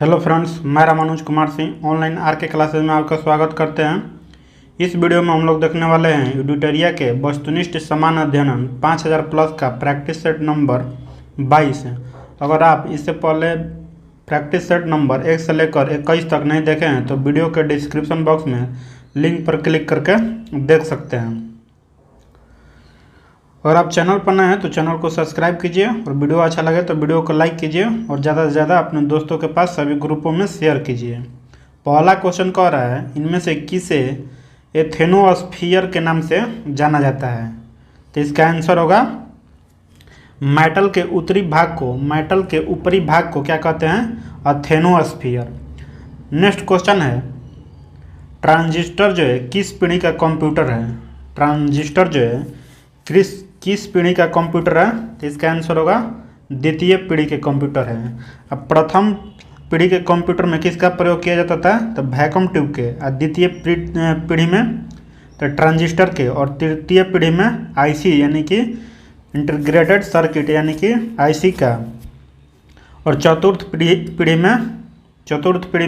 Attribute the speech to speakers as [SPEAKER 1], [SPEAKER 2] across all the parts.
[SPEAKER 1] Hello friends, मैं Manoj Kumar Singh online RK classes में आपका स्वागत करते हैं। इस वीडियो में हम लोग देखने वाले हैं एडिटोरिया के वस्तुनिष्ठ समान अध्ययन 5000 प्लस का प्रैक्टिस सेट नंबर 22 है। अगर आप इससे पहले प्रैक्टिस सेट नंबर 1 से लेकर 21 तक नहीं देखे हैं तो वीडियो के डिस्क्रिप्शन बॉक्स में लिंक पर क्लिक करके देख सकते हैं। अगर आप चैनल पर नए हैं तो चैनल को सब्सक्राइब कीजिए और वीडियो अच्छा लगे तो वीडियो को लाइक कीजिए और ज़्यादा से ज़्यादा अपने दोस्तों के पास सभी ग्रुपों में शेयर कीजिए। पहला क्वेश्चन कह रहा है, इनमें से किसे एथेनोस्फीयर के नाम से जाना जाता है? तो इसका आंसर होगा मेटल के ऊपरी भाग को क्या कहते हैं? एथेनोस्फीयर। नेक्स्ट क्वेश्चन है, ट्रांजिस्टर जो है किस पीढ़ी का कंप्यूटर है? ट्रांजिस्टर जो है किस पीढ़ी का कंप्यूटर है? तो इसका आंसर होगा द्वितीय पीढ़ी के कंप्यूटर है। अब प्रथम पीढ़ी के कंप्यूटर में किसका प्रयोग किया जाता था? तो वैक्यूम ट्यूब के। और द्वितीय पीढ़ी में तो ट्रांजिस्टर के, और तृतीय पीढ़ी में आईसी यानी कि इंटीग्रेटेड सर्किट यानी कि आईसी का, और चतुर्थ पीढ़ी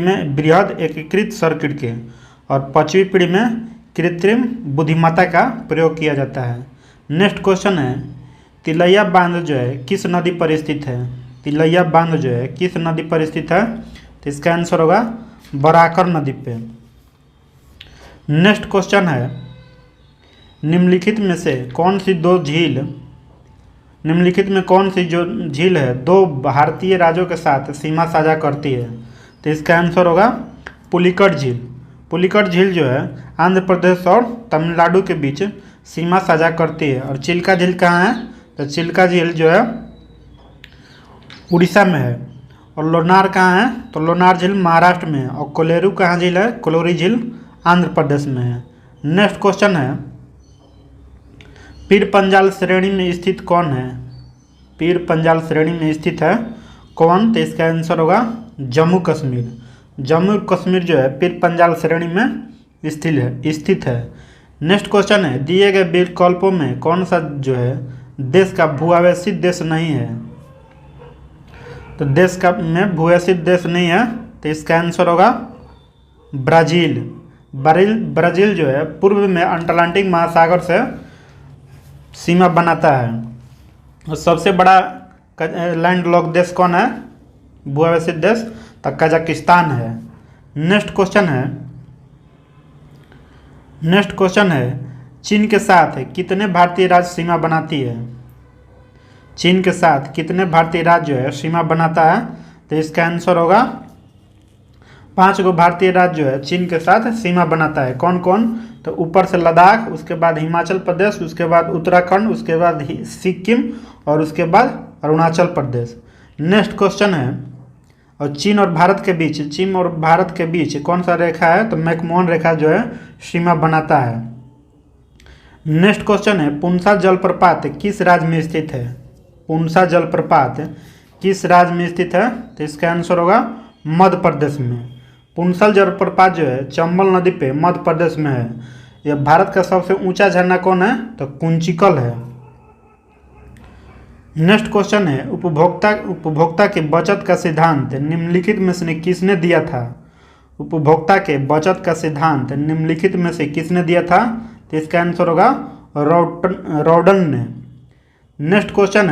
[SPEAKER 1] में बृहद एकीकृत सर्किट के, और पांचवी पीढ़ी में कृत्रिम बुद्धिमत्ता का प्रयोग किया जाता है। नेक्स्ट क्वेश्चन है, तिलैया बांध जो है किस नदी पर स्थित है? तिलैया बांध जो है किस नदी पर स्थित है? तो इसका आंसर होगा बराकर नदी पे। नेक्स्ट क्वेश्चन है, निम्नलिखित में कौन सी जो झील है दो भारतीय राज्यों के साथ सीमा साझा करती है? तो इसका आंसर होगा पुलिकट झील। पुलिकट झील जो है आंध्र प्रदेश और तमिलनाडु के बीच सीमा साझा करती है। और चिल्का झील कहाँ है? तो चिल्का झील जो है उड़ीसा में है। और लोनार कहाँ है? तो लोनार झील महाराष्ट्र में है। और कोलेरू कहाँ झील है? कोलोरी झील आंध्र प्रदेश में है। नेक्स्ट क्वेश्चन है, पीर पंजाल श्रेणी में स्थित कौन है? पीर पंजाल श्रेणी में स्थित है कौन? तो इसका आंसर होगा जम्मू कश्मीर। जम्मू कश्मीर जो है पीर पंजाल श्रेणी में स्थित है। नेक्स्ट क्वेश्चन है, दिए गए विकल्पों में कौन सा जो है देश का भूआवेशित देश नहीं है? तो देश का में भूआवेशित देश नहीं है, तो इसका आंसर होगा ब्राज़ील। ब्राज़ील जो है पूर्व में अटलांटिक महासागर से सीमा बनाता है। और सबसे बड़ा लैंडलॉक देश कौन है? भूआवेशित देश तो कजाकिस्तान है। नेक्स्ट क्वेश्चन है, चीन के साथ कितने भारतीय राज्य सीमा बनाती है? चीन के साथ कितने भारतीय राज्य जो है सीमा बनाता है? तो इसका आंसर होगा 5 गो भारतीय राज्य जो है चीन के साथ सीमा बनाता है। कौन कौन? तो ऊपर से लद्दाख, उसके बाद हिमाचल प्रदेश, उसके बाद उत्तराखंड, उसके बाद सिक्किम, और उसके बाद अरुणाचल प्रदेश। नेक्स्ट क्वेश्चन है, और चीन और भारत के बीच कौन सा रेखा है? तो मैकमोहन रेखा जो है सीमा बनाता है। नेक्स्ट क्वेश्चन है, पुंसा जलप्रपात किस राज्य में स्थित है? पुंसा जलप्रपात किस राज्य में स्थित है? तो इसका आंसर होगा मध्य प्रदेश में। पुंसा जलप्रपात जो है चंबल नदी पे मध्य प्रदेश में है। यह भारत का सबसे ऊंचा झरना कौन है? तो कुंचिकल है। नेक्स्ट क्वेश्चन है, उपभोक्ता की बचत का सिद्धांत निम्नलिखित में से किसने दिया था? उपभोक्ता के बचत का सिद्धांत निम्नलिखित में से किसने दिया था? तो इसका आंसर होगा रॉडन ने। नेक्स्ट क्वेश्चन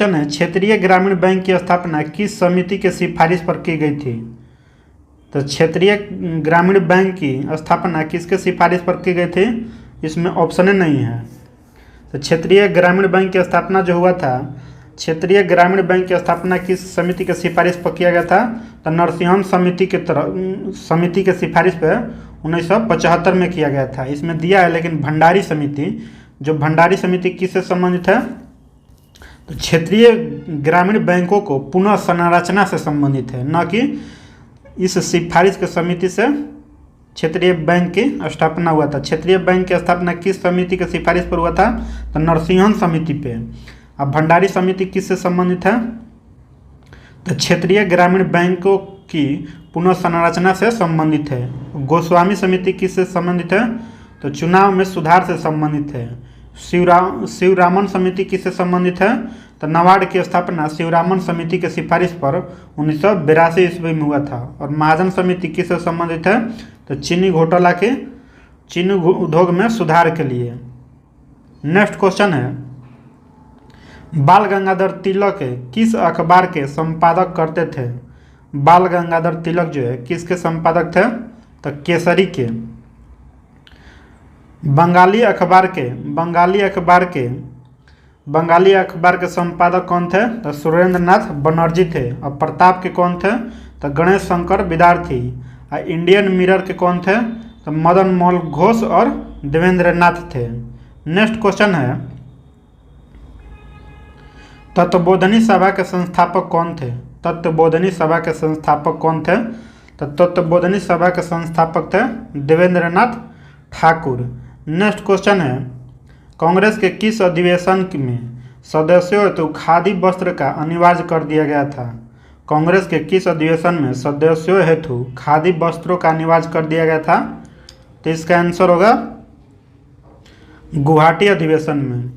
[SPEAKER 1] है, क्षेत्रीय ग्रामीण बैंक की स्थापना किस समिति के सिफारिश पर की गई थी? तो क्षेत्रीय ग्रामीण बैंक की स्थापना किसके सिफारिश पर की गई थी? इसमें ऑप्शन नहीं है। तो क्षेत्रीय ग्रामीण बैंक की स्थापना जो हुआ था, क्षेत्रीय ग्रामीण बैंक की स्थापना किस समिति के सिफारिश पर किया गया था? तो नरसिंहन समिति के सिफारिश पर 1975 में किया गया था। इसमें दिया है लेकिन भंडारी समिति किससे संबंधित है? तो क्षेत्रीय ग्रामीण बैंकों को पुनः संरचना से संबंधित है, न कि इस सिफारिश के समिति से क्षेत्रीय बैंक की स्थापना हुआ था। क्षेत्रीय बैंक की स्थापना किस समिति के सिफारिश पर हुआ था? तो नरसिंहन समिति पे। अब भंडारी समिति किससे संबंधित है? तो क्षेत्रीय ग्रामीण बैंकों की पुनः संरचना से संबंधित है। गोस्वामी समिति किससे संबंधित है? तो चुनाव में सुधार से संबंधित है। शिवरामन समिति किससे संबंधित है? तो नाबार्ड की स्थापना शिवरामन समिति की सिफारिश पर 1982 ईस्वी में हुआ था। और महाजन समिति किससे संबंधित है? तो चीनी घोटाला के चीनी उद्योग में सुधार के लिए। नेक्स्ट क्वेश्चन है, बाल गंगाधर तिलक किस अखबार के संपादक करते थे? बाल गंगाधर तिलक जो है किसके संपादक थे? तो केसरी के। बंगाली अखबार के संपादक कौन थे? तो सुरेंद्र नाथ बनर्जी थे। और प्रताप के कौन थे? तो गणेश शंकर विद्यार्थी। और इंडियन मिरर के कौन थे? तो मदन मोहन घोष और देवेंद्र नाथ थे। नेक्स्ट क्वेश्चन है, तत्वबोधनी सभा के संस्थापक कौन थे? तत्वबोधनी सभा के संस्थापक कौन थे? तो तत्वबोधनी सभा के संस्थापक थे देवेंद्र नाथ ठाकुर। नेक्स्ट क्वेश्चन है, कांग्रेस के किस अधिवेशन में सदस्यों हेतु खादी वस्त्र का अनिवार्य कर दिया गया था? कांग्रेस के किस अधिवेशन में सदस्यों हेतु खादी वस्त्रों का अनिवार्य कर दिया गया था? तो इसका आंसर होगा गुवाहाटी अधिवेशन में।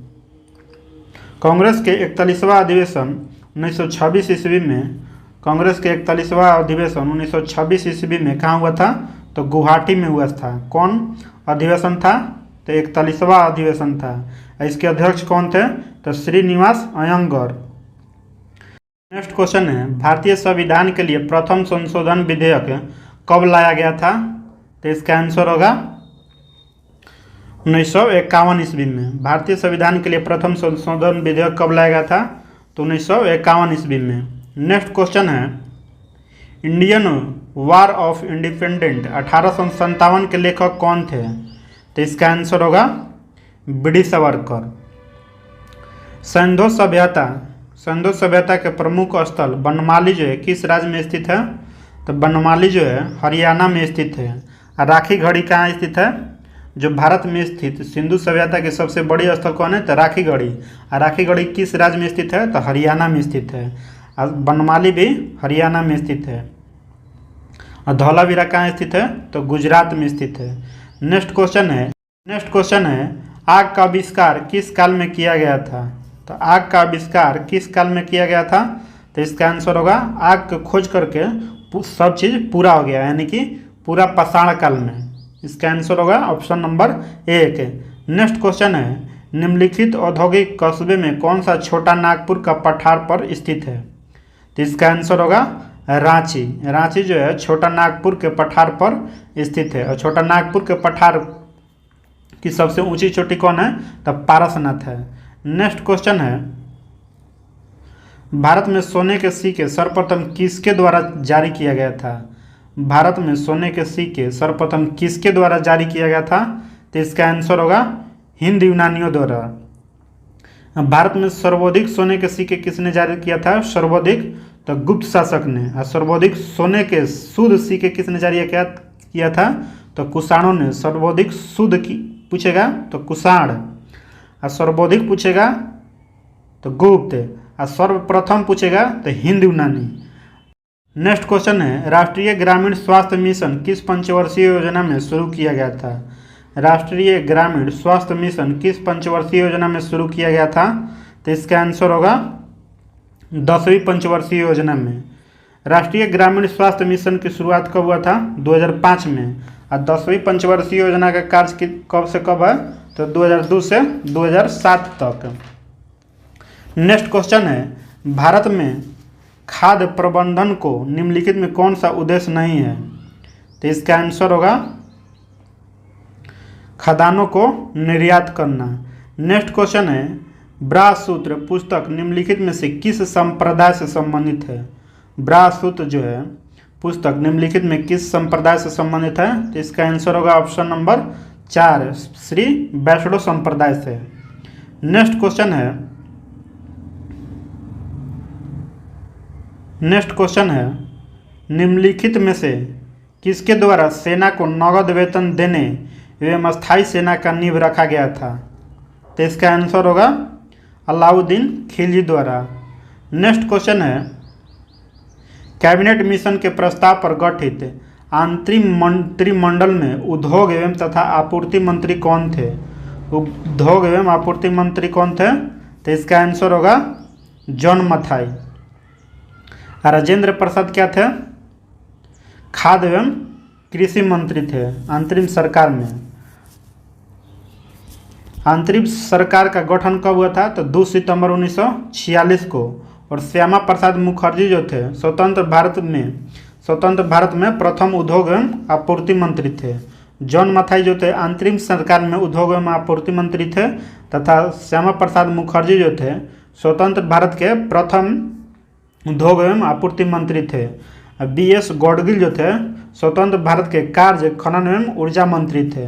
[SPEAKER 1] कांग्रेस के 41वां अधिवेशन 1926 ईस्वी में, कांग्रेस के 41वां अधिवेशन 1926 ईस्वी में कहाँ हुआ था? तो गुवाहाटी में हुआ था। कौन अधिवेशन था? तो 41वां अधिवेशन था। इसके अध्यक्ष कौन थे? तो श्रीनिवास अयंगर। नेक्स्ट क्वेश्चन है, भारतीय संविधान के लिए प्रथम संशोधन विधेयक कब लाया गया था? तो इसका आंसर होगा 1951 ईस्वी में। भारतीय संविधान के लिए प्रथम संशोधन विधेयक कब लाया गया था? तो 1951 ईस्वी में। नेक्स्ट क्वेश्चन है, इंडियन वार ऑफ इंडिपेंडेंट 1857 के लेखक कौन थे? तो इसका आंसर होगा बी.डी. सावरकर। सिंधु सभ्यता के प्रमुख स्थल बनमाली जो है किस राज्य में स्थित है? तो बनमाली जो है हरियाणा में स्थित है। और राखी घड़ी कहाँ स्थित है? जो भारत में स्थित सिंधु सभ्यता की सबसे बड़ी स्थल कौन है? तो राखी घड़ी। और राखी घड़ी किस राज्य में स्थित है? तो हरियाणा में स्थित है। और बनमाली भी हरियाणा में स्थित है। और धौलावीरा कहाँ स्थित है? तो गुजरात में स्थित है। नेक्स्ट क्वेश्चन है, आग का आविष्कार किस काल में किया गया था? तो आग का आविष्कार किस काल में किया गया था? तो इसका आंसर होगा आग को खोज करके सब चीज़ पूरा हो गया, यानी कि पूरा पाषाण काल में। इसका आंसर होगा ऑप्शन नंबर 1। नेक्स्ट क्वेश्चन है, निम्नलिखित औद्योगिक कस्बे में कौन सा छोटा नागपुर का पठार पर स्थित है? तो इसका आंसर होगा रांची। रांची जो है छोटा नागपुर के पठार पर स्थित है। और छोटा नागपुर के पठार की सबसे ऊंची चोटी कौन है? तो पारसनाथ है। नेक्स्ट क्वेश्चन है, भारत में सोने के सिक्के सर्वप्रथम किसके द्वारा जारी किया गया था? भारत में सोने के सिक्के सर्वप्रथम किसके द्वारा जारी किया गया था? तो इसका आंसर होगा हिंद यूनानियों द्वारा। भारत में सर्वाधिक सोने के सिक्के किसने जारी किया था? सर्वाधिक तो गुप्त शासक ने। और सर्वाधिक सोने के शुद्ध सिक्के किसने जारी किया था? तो कुषाणों ने। सर्वाधिक शुद्ध की पूछेगा तो कुषाण, और सर्वाधिक पूछेगा तो गुप्त, और सर्वप्रथम पूछेगा तो हिंद यूनानी। नेक्स्ट क्वेश्चन है, राष्ट्रीय ग्रामीण स्वास्थ्य मिशन किस पंचवर्षीय योजना में शुरू किया गया था? राष्ट्रीय ग्रामीण स्वास्थ्य मिशन किस पंचवर्षीय योजना में शुरू किया गया था? तो इसका आंसर होगा 10वीं पंचवर्षीय योजना में। राष्ट्रीय ग्रामीण स्वास्थ्य मिशन की शुरुआत कब हुआ था? 2005 में। और 10वीं पंचवर्षीय योजना का कार्य कब से कब है? तो 2002 से 2007 तक। नेक्स्ट क्वेश्चन है, भारत में खाद्य प्रबंधन को निम्नलिखित में कौन सा उद्देश्य नहीं है? तो इसका आंसर होगा खाद्यान्नों को निर्यात करना। नेक्स्ट क्वेश्चन है, ब्रह्मसूत्र पुस्तक निम्नलिखित में से किस संप्रदाय से संबंधित है? ब्रह्मसूत्र जो है पुस्तक निम्नलिखित में किस संप्रदाय से संबंधित है? तो इसका आंसर होगा ऑप्शन नंबर 4, श्री वैष्णव संप्रदाय से। नेक्स्ट क्वेश्चन है, निम्नलिखित में से किसके द्वारा सेना को नगद वेतन देने एवं स्थायी सेना का नींव रखा गया था? तो इसका आंसर होगा अलाउद्दीन खिलजी द्वारा। नेक्स्ट क्वेश्चन है, कैबिनेट मिशन के प्रस्ताव पर गठित आंतरिक मंत्रिमंडल में उद्योग एवं तथा आपूर्ति मंत्री कौन थे? उद्योग एवं आपूर्ति मंत्री कौन थे? तो इसका आंसर होगा जॉन मथाई। राजेंद्र प्रसाद क्या थे? खाद्य एवं कृषि मंत्री थे अंतरिम सरकार में। अंतरिम सरकार का गठन कब हुआ था? तो 2 सितंबर 1946 को। और श्यामा प्रसाद मुखर्जी जो थे स्वतंत्र भारत में प्रथम उद्योग एवं आपूर्ति मंत्री थे। जॉन मथाई जो थे अंतरिम सरकार में उद्योग एवं आपूर्ति मंत्री थे तथा श्यामा प्रसाद मुखर्जी जो थे स्वतंत्र भारत के प्रथम उद्योग एवं आपूर्ति मंत्री थे। BS गौडगिल जो थे स्वतंत्र भारत के कार्य खनन एवं ऊर्जा मंत्री थे।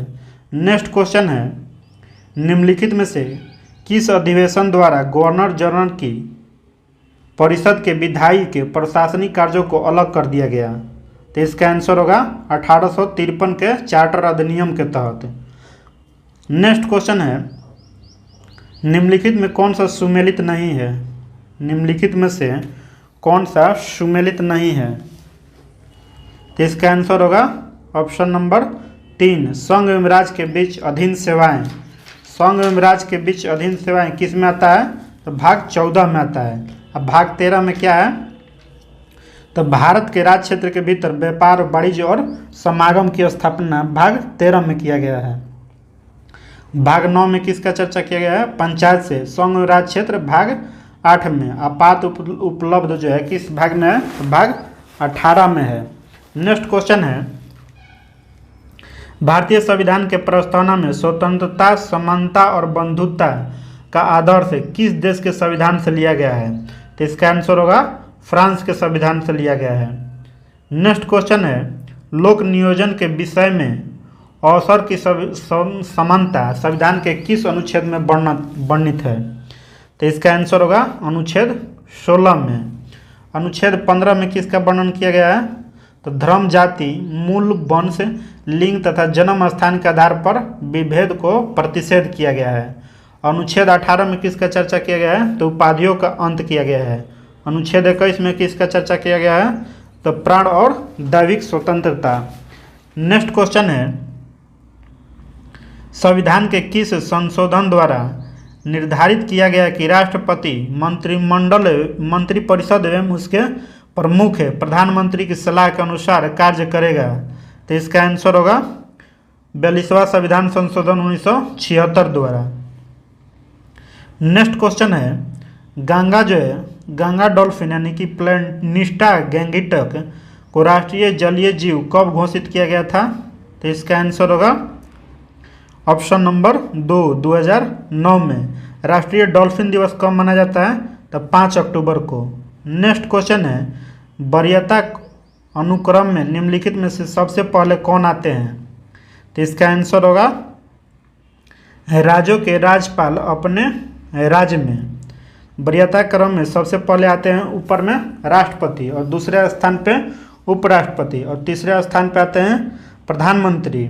[SPEAKER 1] नेक्स्ट क्वेश्चन है, निम्नलिखित में से किस अधिवेशन द्वारा गवर्नर जनरल की परिषद के विधायी के प्रशासनिक कार्यों को अलग कर दिया गया? तो इसका आंसर होगा 1853 के चार्टर अधिनियम के तहत। नेक्स्ट क्वेश्चन है, निम्नलिखित में कौन सा सुमेलित नहीं है? निम्नलिखित में से कौन सा सुमेलित नहीं है? तो इसका आंसर होगा ऑप्शन नंबर 3, संघ एवं राज्य के बीच अधीन सेवाएं। संघ एवं राज्य के बीच अधीन सेवाएं किस में आता है? तो भाग 14 में आता है। अब भाग 13 में क्या है? तो भारत के राज्य क्षेत्र के भीतर व्यापार, वाणिज्य और समागम की स्थापना भाग 13 में किया गया है। भाग 9 में किसका चर्चा किया गया है? पंचायत से। संघ एवं राज्य क्षेत्र भाग 8 में। आपात उपलब्ध जो है किस भाग में है? तो भाग 18 में है। नेक्स्ट क्वेश्चन है, भारतीय संविधान के प्रस्तावना में स्वतंत्रता, समानता और बंधुता का आदर्श किस देश के संविधान से लिया गया है? तो इसका आंसर होगा फ्रांस के संविधान से लिया गया है। नेक्स्ट क्वेश्चन है, लोक नियोजन के विषय में अवसर की समानता संविधान के किस अनुच्छेद में वर्णित है? तो इसका आंसर होगा अनुच्छेद 16 में। अनुच्छेद 15 में किसका वर्णन किया गया है? तो धर्म, जाति, मूल, वंश, लिंग तथा जन्म स्थान के आधार पर विभेद को प्रतिषेध किया गया है। अनुच्छेद 18 में किसका चर्चा किया गया है? तो उपाधियों का अंत किया गया है। अनुच्छेद 21 में किसका चर्चा किया गया है? तो प्राण और दैविक स्वतंत्रता। नेक्स्ट क्वेश्चन है, संविधान के किस संशोधन द्वारा निर्धारित किया गया कि राष्ट्रपति मंत्रिपरिषद एवं उसके प्रमुख प्रधानमंत्री की सलाह के अनुसार कार्य करेगा? तो इसका आंसर होगा 42वां संविधान संशोधन 1976 द्वारा। नेक्स्ट क्वेश्चन है, गंगा जो है, गंगा डॉल्फिन यानी कि प्लेनिस्टा गैंगिटक को राष्ट्रीय जलीय जीव कब घोषित किया गया था? तो इसका आंसर होगा ऑप्शन नंबर 2, 2009 में। राष्ट्रीय डॉल्फिन दिवस कब मनाया जाता है? तो 5 अक्टूबर को। नेक्स्ट क्वेश्चन है, वरीयता अनुक्रम में निम्नलिखित में से सबसे पहले कौन आते हैं? तो इसका आंसर होगा राज्यों के राज्यपाल अपने राज्य में। वरीयता क्रम में सबसे पहले आते हैं ऊपर में राष्ट्रपति, और दूसरे स्थान पे उपराष्ट्रपति, और तीसरे स्थान पे आते हैं प्रधानमंत्री,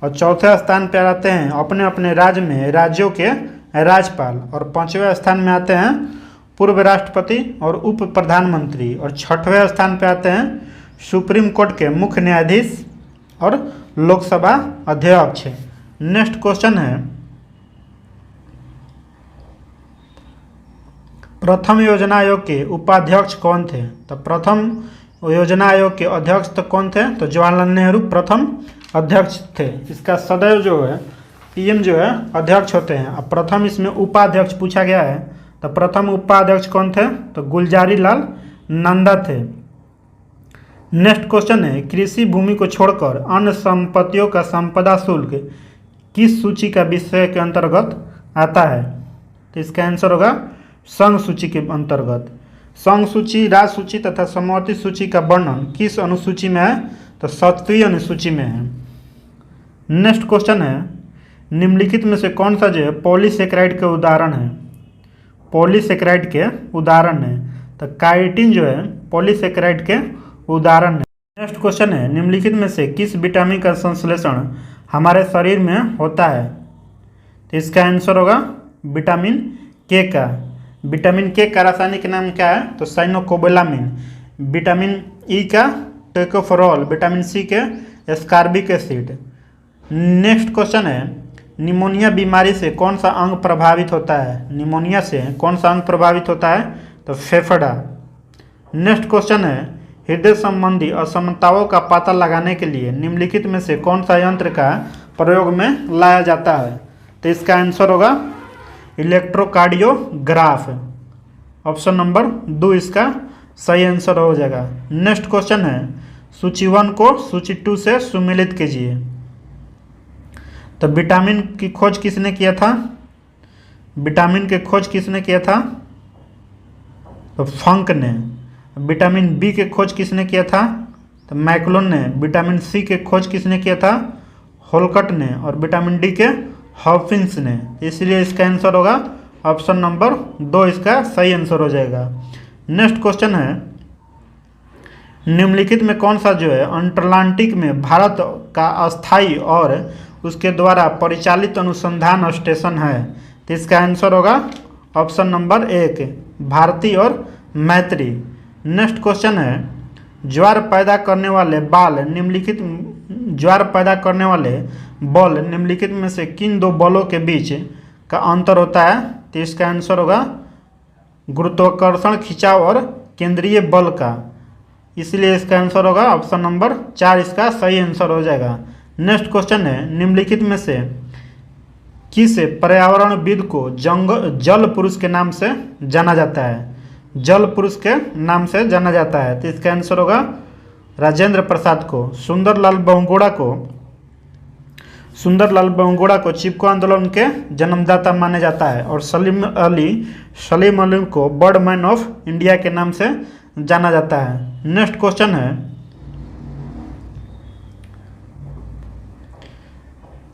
[SPEAKER 1] और चौथे स्थान पे आते हैं अपने अपने राज्य में राज्यों के राज्यपाल, और 5वें स्थान में आते हैं पूर्व राष्ट्रपति और उप प्रधानमंत्री, और 6वें स्थान पे आते हैं सुप्रीम कोर्ट के मुख्य न्यायाधीश और लोकसभा अध्यक्ष। नेक्स्ट क्वेश्चन है, प्रथम योजना आयोग के उपाध्यक्ष कौन थे? तो प्रथम योजना आयोग के अध्यक्ष तो कौन थे? तो जवाहरलाल नेहरू प्रथम अध्यक्ष थे। इसका सदैव जो है PM जो है अध्यक्ष होते हैं। अब प्रथम इसमें उपाध्यक्ष पूछा गया है, तो प्रथम उपाध्यक्ष कौन थे? तो गुलजारी लाल नंदा थे। नेक्स्ट क्वेश्चन है, कृषि भूमि को छोड़कर अन्य संपत्तियों का संपदा शुल्क किस सूची का विषय के अंतर्गत आता है? तो इसका आंसर होगा संघ सूची के अंतर्गत। संघ सूची, राज्य सूची तथा समवर्ती सूची का वर्णन किस अनुसूची में है? तो 7वीं अनुसूची में है। नेक्स्ट क्वेश्चन है, निम्नलिखित में से कौन सा जो है पॉलीसेकेराइड के उदाहरण है? पॉलीसेकेराइड के उदाहरण है, तो काइटिन जो है पॉलीसेकेराइड के उदाहरण है। नेक्स्ट क्वेश्चन है, निम्नलिखित में से किस विटामिन का संश्लेषण हमारे शरीर में होता है? तो इसका आंसर होगा विटामिन के का। विटामिन के का रासायनिक नाम क्या है? तो साइनोकोबालामिन। विटामिन ई का टोकोफेरॉल, विटामिन सी के एस्कॉर्बिक एसिड। नेक्स्ट क्वेश्चन है, निमोनिया बीमारी से कौन सा अंग प्रभावित होता है? निमोनिया से कौन सा अंग प्रभावित होता है? तो फेफड़ा। नेक्स्ट क्वेश्चन है हृदय संबंधी असमताओं का पता लगाने के लिए निम्नलिखित में से कौन सा यंत्र का प्रयोग में लाया जाता है? तो इसका आंसर होगा इलेक्ट्रोकार्डियोग्राफ। ऑप्शन नंबर 2 इसका सही आंसर हो जाएगा। नेक्स्ट क्वेश्चन है सूची 1 को सूची 2 से सुमेलित कीजिए। तो विटामिन की खोज किसने किया था? विटामिन की खोज किसने किया था? तो फंक ने। विटामिन बी के खोज किसने किया था? तो मैकलोन ने। विटामिन सी के खोज किसने किया था? होलकट ने। और विटामिन डी के हॉकिंस ने। इसलिए इसका आंसर होगा ऑप्शन नंबर 2 इसका सही आंसर हो जाएगा। नेक्स्ट क्वेश्चन है निम्नलिखित में कौन सा जो है अटलांटिक में भारत का अस्थायी और उसके द्वारा परिचालित अनुसंधान स्टेशन है? तो इसका आंसर होगा ऑप्शन नंबर 1 भारती और मैत्री। नेक्स्ट क्वेश्चन है ज्वार पैदा करने वाले बल निम्नलिखित में से किन दो बलों के बीच का अंतर होता है? तो इसका आंसर होगा गुरुत्वाकर्षण खिंचाव और केंद्रीय बल का। इसलिए इसका आंसर होगा ऑप्शन नंबर 4 इसका सही आंसर हो जाएगा। नेक्स्ट क्वेश्चन है निम्नलिखित में से किस पर्यावरणविद को जल पुरुष के नाम से जाना जाता है? जल पुरुष के नाम से जाना जाता है। तो इसका आंसर होगा राजेंद्र प्रसाद को। सुंदरलाल बहुगुणा को चिपको आंदोलन के जन्मदाता माना जाता है। और सलीम अली को बर्ड मैन ऑफ इंडिया के नाम से जाना जाता है। नेक्स्ट क्वेश्चन है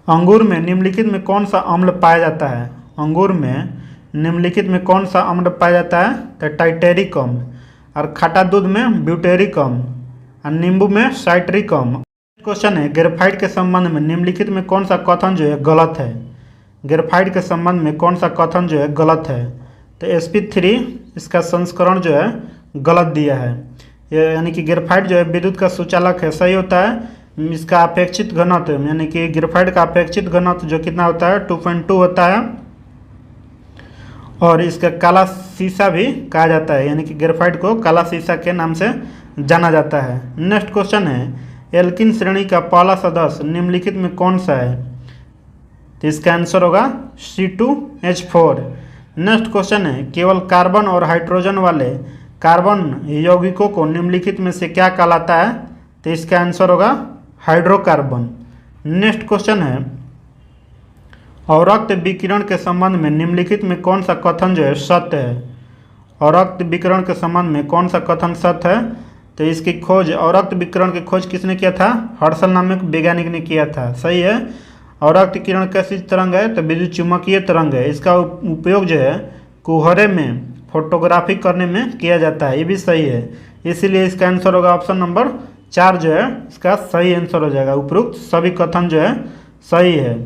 [SPEAKER 1] अंगूर में निम्नलिखित में कौन सा अम्ल पाया जाता है? अंगूर में निम्नलिखित में कौन सा अम्ल पाया जाता है? तो टाइटेरिक अम्ल। और खट्टा दूध में ब्यूटेरिक अम्ल और नींबू में साइट्रिक अम्ल। क्वेश्चन है ग्रेफाइट के संबंध में निम्नलिखित में कौन सा कथन जो है गलत है? ग्रेफाइट के संबंध में कौन सा कथन जो है गलत है? तो sp3 इसका संस्करण जो है गलत दिया है। यानी कि ग्रेफाइट जो है विद्युत का सुचालक है, सही होता है। इसका अपेक्षित घनत्व यानी कि ग्रेफाइट का अपेक्षित घनत्व जो कितना होता है 2.2 होता है। और इसका काला शीशा भी कहा जाता है, यानी कि ग्रेफाइट को काला शीशा के नाम से जाना जाता है। नेक्स्ट क्वेश्चन है एल्किन श्रेणी का पहला सदस्य निम्नलिखित में कौन सा है? तो इसका आंसर होगा C2H4। नेक्स्ट क्वेश्चन है केवल कार्बन और हाइड्रोजन वाले कार्बन यौगिकों को निम्नलिखित में से क्या कहलाता है? तो इसका आंसर होगा हाइड्रोकार्बन। नेक्स्ट क्वेश्चन है अवरक्त विकिरण के संबंध में निम्नलिखित में कौन सा कथन जो है सत्य है? अवरक्त विकिरण के संबंध में कौन सा कथन सत्य है? तो इसकी खोज अवरक्त विकिरण की खोज किसने किया था? हर्षल नामक वैज्ञानिक ने किया था, सही है। अवरक्त किरण कैसी तरंग है? तो विद्युत चुम्बकीय तरंग है। इसका उपयोग जो है कुहरे में फोटोग्राफी करने में किया जाता है, ये भी सही है। इसीलिए इसका आंसर होगा ऑप्शन नंबर 4 जो है इसका सही आंसर हो जाएगा। उपरोक्त सभी कथन जो है सही है।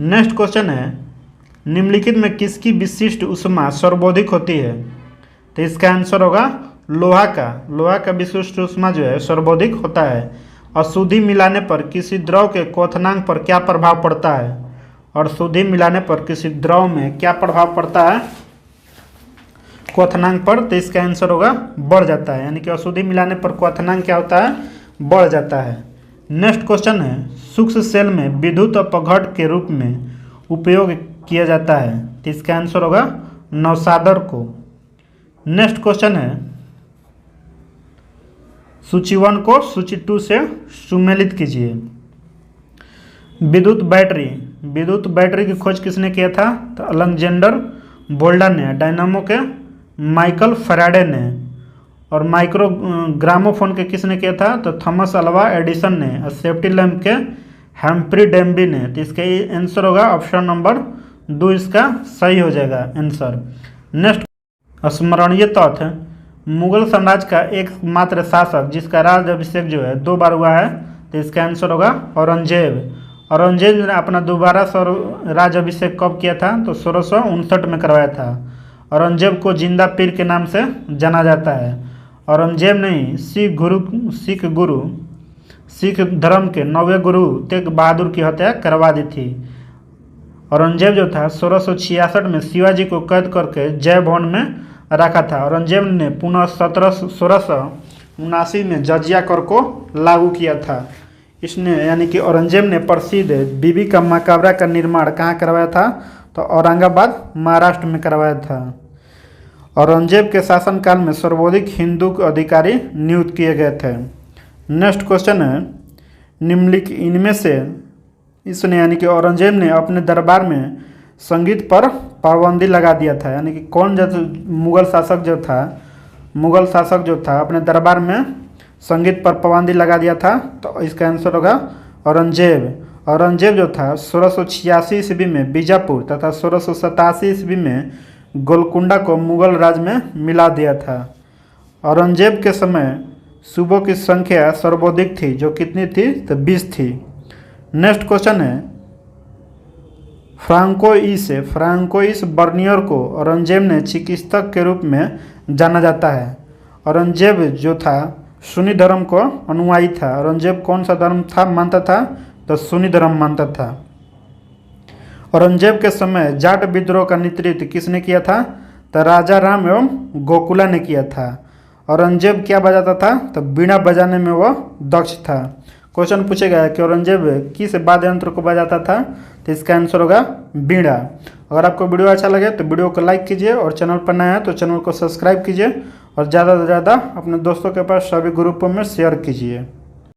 [SPEAKER 1] नेक्स्ट क्वेश्चन है निम्नलिखित में किसकी विशिष्ट ऊष्मा सर्वाधिक होती है? तो इसका आंसर होगा लोहा का विशिष्ट ऊष्मा जो है सर्वाधिक होता है। अशुद्धि मिलाने पर किसी द्रव के क्वथनांक पर क्या प्रभाव पड़ता है? और शुद्धि मिलाने पर किसी द्रव में क्या प्रभाव पड़ता है क्वथनांक पर? तो इसका आंसर होगा बढ़ जाता है, यानी कि अशुद्धि मिलाने पर क्वथनांक क्या होता है? बढ़ जाता है। नेक्स्ट क्वेश्चन है सूक्ष्म सेल में विद्युत अपघट के रूप में उपयोग किया जाता है। तो इसका आंसर होगा नौसादर को। नेक्स्ट क्वेश्चन है सूची 1 को सूची 2 से सुमेलित कीजिए। विद्युत बैटरी की खोज किसने किया था? तो अलेक्जेंडर बोल्डन ने। डायनामो के माइकल फैराडे ने। और माइक्रो ग्रामोफोन के किसने किया था? तो थॉमस अल्वा एडिसन ने। और सेफ्टी लैम्प के हम्फ्री डेम्बी ने। तो इसका आंसर होगा ऑप्शन नंबर 2 इसका सही हो जाएगा आंसर। नेक्स्ट स्मरणीय तथ्य मुगल साम्राज्य का एकमात्र शासक जिसका राज अभिषेक जो है 2 बार हुआ है। तो इसका आंसर होगा औरंगजेब ने अपना दोबारा राज अभिषेक कब किया था? तो 1659 में करवाया था। औरंगजेब को जिंदा पीर के नाम से जाना जाता है। औरंगजेब ने सिख धर्म के 9वें गुरु तेग बहादुर की हत्या करवा दी थी। औरंगजेब जो था 1666 में शिवाजी को कैद करके जय भवन में रखा था। औरंगजेब ने पुनः 1679 में जजिया कर को लागू किया था। इसने यानी कि औरंगजेब ने प्रसिद्ध बीबी का मकबरा का निर्माण कहाँ करवाया था? तो औरंगाबाद महाराष्ट्र में करवाया था। औरंगजेब के शासनकाल में सर्वाधिक हिंदू अधिकारी नियुक्त किए गए थे। नेक्स्ट क्वेश्चन है, निम्नलिखित इनमें से इसने यानी कि औरंगजेब ने अपने दरबार में संगीत पर पाबंदी लगा दिया था। यानी कि कौन मुगल शासक जो था अपने दरबार में संगीत पर पाबंदी लगा दिया था? तो इसका आंसर होगा औरंगजेब जो था 1686 ईस्वी में बीजापुर तथा 1687 ईस्वी में गोलकुंडा को मुगल राज में मिला दिया था। औरंगजेब के समय सूबों की संख्या सर्वाधिक थी, जो कितनी थी? तो 20 थी। नेक्स्ट क्वेश्चन है, फ्रांकोइस बर्नियर को औरंगजेब ने चिकित्सक के रूप में जाना जाता है। औरंगजेब जो था सुन्नी धर्म को अनुयायी था। औरंगजेब कौन सा धर्म मानता था? तो सुन्नी धर्म मानता था। औरंगजेब के समय जाट विद्रोह का नेतृत्व किसने किया था? तो राजा राम एवं गोकुला ने किया था। औरंगजेब क्या बजाता था? तो बीड़ा बजाने में वह दक्ष था। क्वेश्चन पूछेगा कि औरंगजेब किस वाद्य यंत्र को बजाता था? तो इसका आंसर होगा बीड़ा। अगर आपको वीडियो अच्छा लगे तो वीडियो को लाइक कीजिए और चैनल पर नया है तो चैनल को सब्सक्राइब कीजिए और ज़्यादा से ज़्यादा अपने दोस्तों के पास सभी ग्रुपों में शेयर कीजिए।